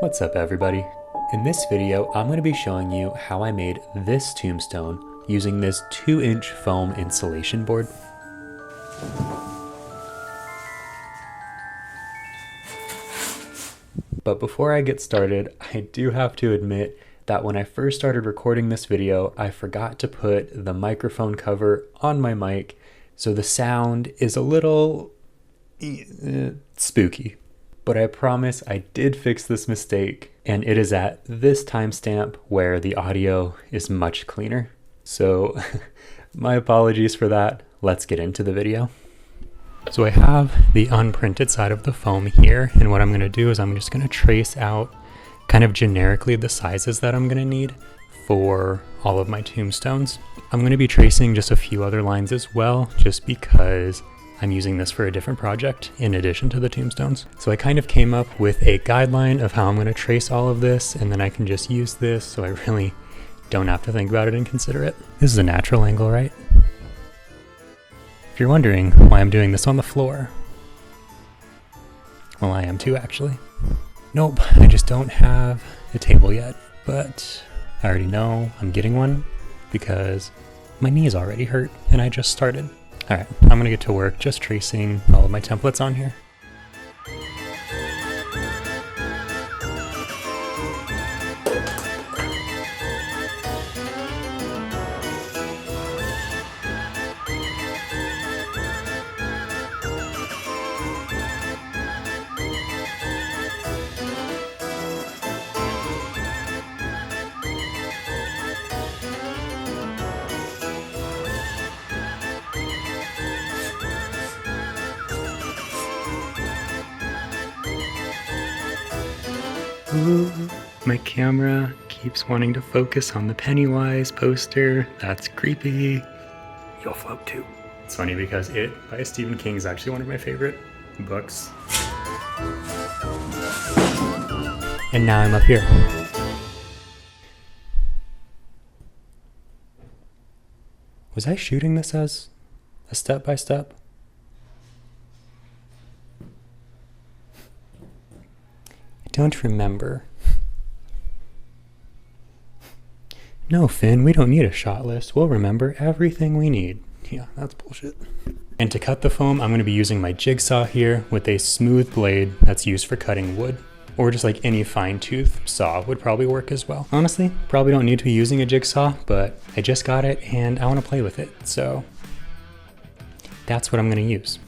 What's up everybody? In this video, I'm going to be showing you how I made this tombstone using this 2-inch foam insulation board. But before I get started, I do have to admit that when I first started recording this video, I forgot to put the microphone cover on my mic, so the sound is a little spooky. But I promise I did fix this mistake, and it is at this timestamp where the audio is much cleaner. So my apologies for that. Let's get into the video. So I have the unprinted side of the foam here, and what I'm going to do is I'm just going to trace out kind of generically the sizes that I'm going to need for all of my tombstones. I'm going to be tracing just a few other lines as well, just because I'm using this for a different project in addition to the tombstones. So I kind of came up with a guideline of how I'm going to trace all of this, and then I can just use this so I really don't have to think about it and consider it. This is a natural angle, right? If you're wondering why I'm doing this on the floor, well, I am too, actually. Nope, I just don't have a table yet, but I already know I'm getting one because my knees already hurt and I just started. All right, I'm gonna get to work just tracing all of my templates on here. Ooh, my camera keeps wanting to focus on the Pennywise poster. That's creepy. You'll float too. It's funny because It by Stephen King is actually one of my favorite books. And now I'm up here. Was I shooting this as a step-by-step? Don't remember. No, Finn, we don't need a shot list. We'll remember everything we need. Yeah, that's bullshit. And to cut the foam, I'm going to be using my jigsaw here with a smooth blade that's used for cutting wood, or just like any fine tooth saw would probably work as well. Honestly, probably don't need to be using a jigsaw, but I just got it and I want to play with it. So that's what I'm going to use.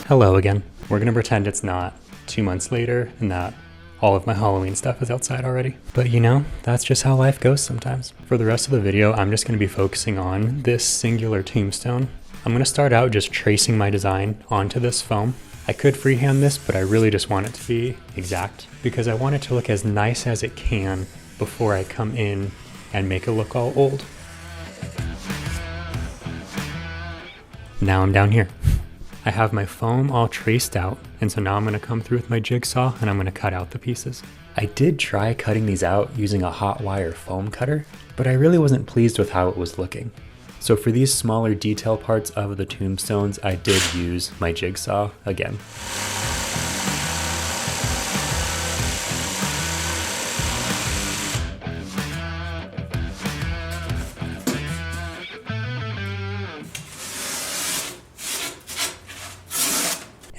Hello again. We're gonna pretend it's not 2 months later and that all of my Halloween stuff is outside already. But you know, that's just how life goes sometimes. For the rest of the video, I'm just gonna be focusing on this singular tombstone. I'm gonna start out just tracing my design onto this foam. I could freehand this, but I really just want it to be exact because I want it to look as nice as it can before I come in and make it look all old. Now I'm down here. I have my foam all traced out, and so now I'm going to come through with my jigsaw and I'm going to cut out the pieces. I did try cutting these out using a hot wire foam cutter, but I really wasn't pleased with how it was looking. So for these smaller detail parts of the tombstones, I did use my jigsaw again.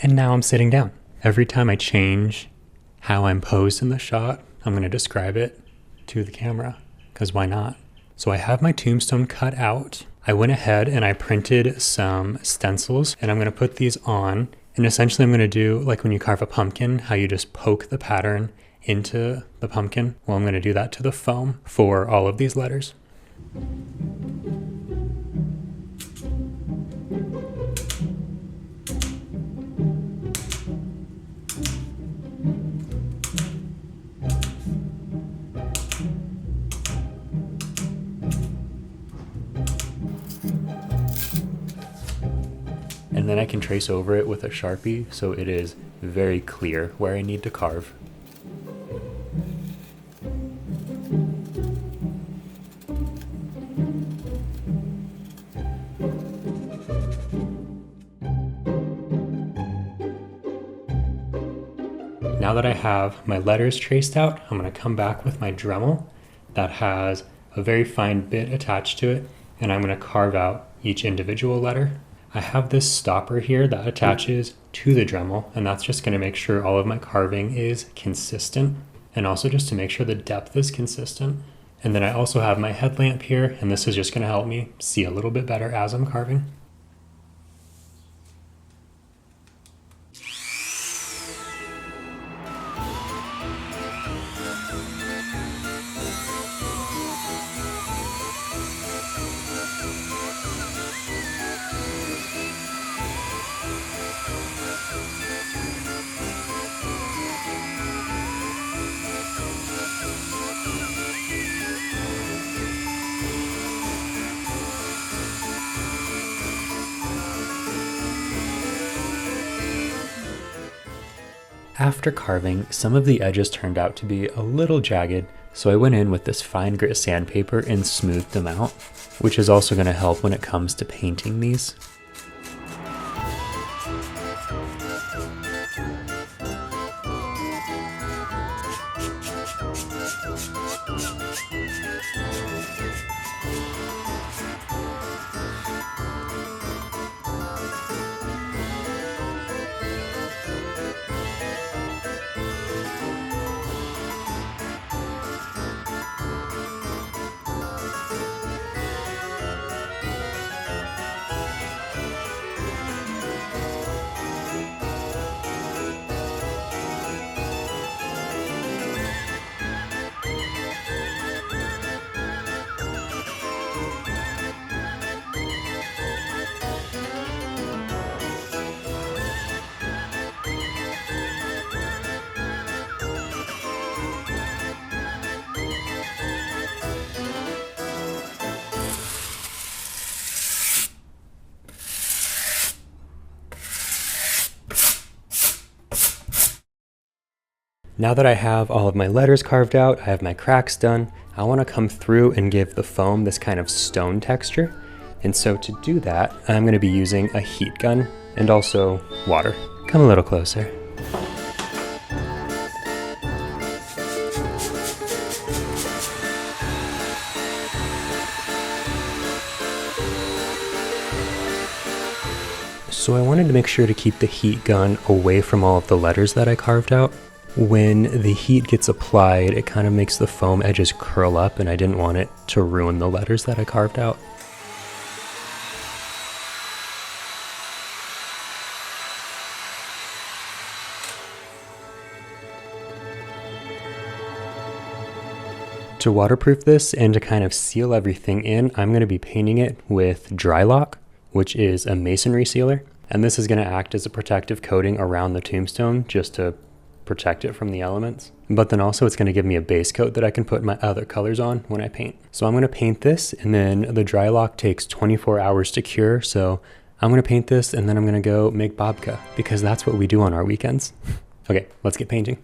And now I'm sitting down. Every time I change how I'm posed in the shot, I'm going to describe it to the camera, because why not? So I have my tombstone cut out. I went ahead and I printed some stencils, and I'm going to put these on. And essentially I'm going to do like when you carve a pumpkin, how you just poke the pattern into the pumpkin. Well, I'm going to do that to the foam for all of these letters. and then I can trace over it with a Sharpie so it is very clear where I need to carve. Now that I have my letters traced out, I'm going to come back with my Dremel that has a very fine bit attached to it, and I'm going to carve out each individual letter. I have this stopper here that attaches to the Dremel, and that's just going to make sure all of my carving is consistent, and also just to make sure the depth is consistent. And then I also have my headlamp here, and this is just going to help me see a little bit better as I'm carving. After carving, some of the edges turned out to be a little jagged, so I went in with this fine grit sandpaper and smoothed them out, which is also going to help when it comes to painting these. Now that I have all of my letters carved out, I have my cracks done, I want to come through and give the foam this kind of stone texture. And so to do that, I'm going to be using a heat gun and also water. Come a little closer. So I wanted to make sure to keep the heat gun away from all of the letters that I carved out. When the heat gets applied, it kind of makes the foam edges curl up, and I didn't want it to ruin the letters that I carved out. To waterproof this and to kind of seal everything in, I'm going to be painting it with Dry Lock, which is a masonry sealer. And this is going to act as a protective coating around the tombstone just to protect it from the elements. But then also it's going to give me a base coat that I can put my other colors on when I paint. So I'm going to paint this, and then the Dry Lock takes 24 hours to cure. So I'm going to paint this, and then I'm going to go make babka, because that's what we do on our weekends. Okay, let's get painting.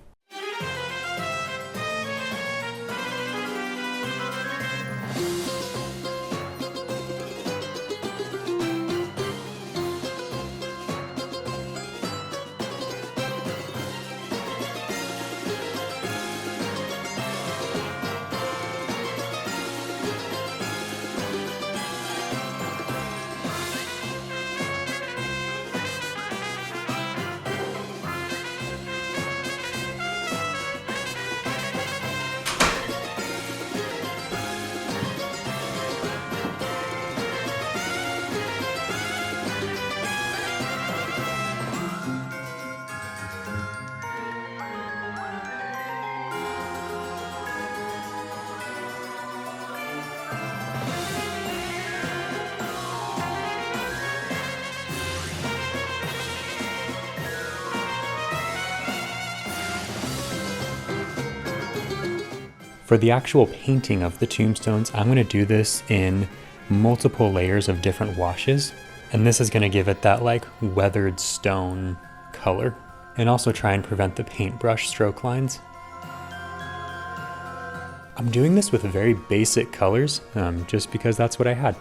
For the actual painting of the tombstones, I'm going to do this in multiple layers of different washes. And this is gonna give it that like weathered stone color, and also try and prevent the paintbrush stroke lines. I'm doing this with very basic colors, just because that's what I had.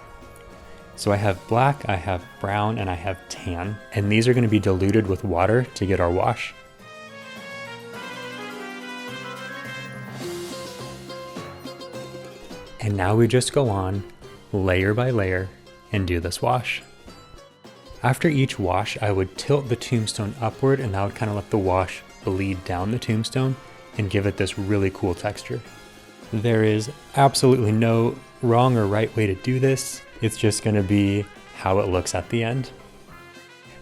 So I have black, I have brown, and I have tan, and these are gonna be diluted with water to get our wash. And now we just go on layer by layer and do this wash. After each wash, I would tilt the tombstone upward, and that would kind of let the wash bleed down the tombstone and give it this really cool texture. There is absolutely no wrong or right way to do this. It's just gonna be how it looks at the end.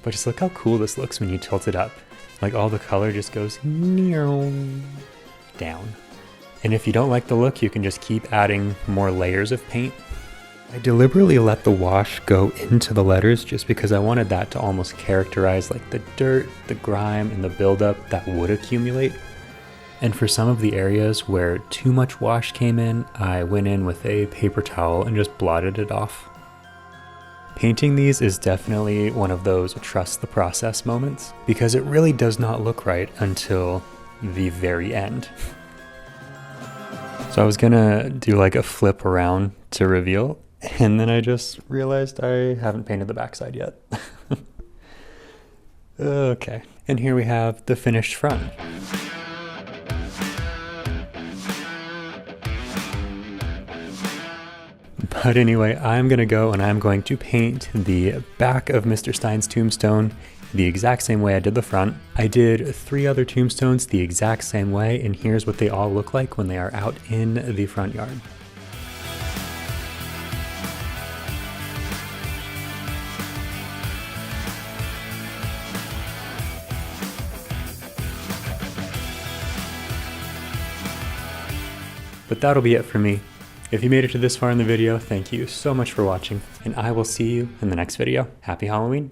But just look how cool this looks when you tilt it up. Like all the color just goes down. And if you don't like the look, you can just keep adding more layers of paint. I deliberately let the wash go into the letters just because I wanted that to almost characterize like the dirt, the grime, and the buildup that would accumulate. And for some of the areas where too much wash came in, I went in with a paper towel and just blotted it off. Painting these is definitely one of those trust the process moments, because it really does not look right until the very end. So I was gonna do like a flip around to reveal, and then I just realized I haven't painted the backside yet. Okay, and here we have the finished front. But anyway, I'm gonna go and I'm going to paint the back of Mr. Stein's tombstone the exact same way I did the front. I did 3 other tombstones the exact same way, and here's what they all look like when they are out in the front yard. But that'll be it for me. If you made it to this far in the video, thank you so much for watching, and I will see you in the next video. Happy Halloween!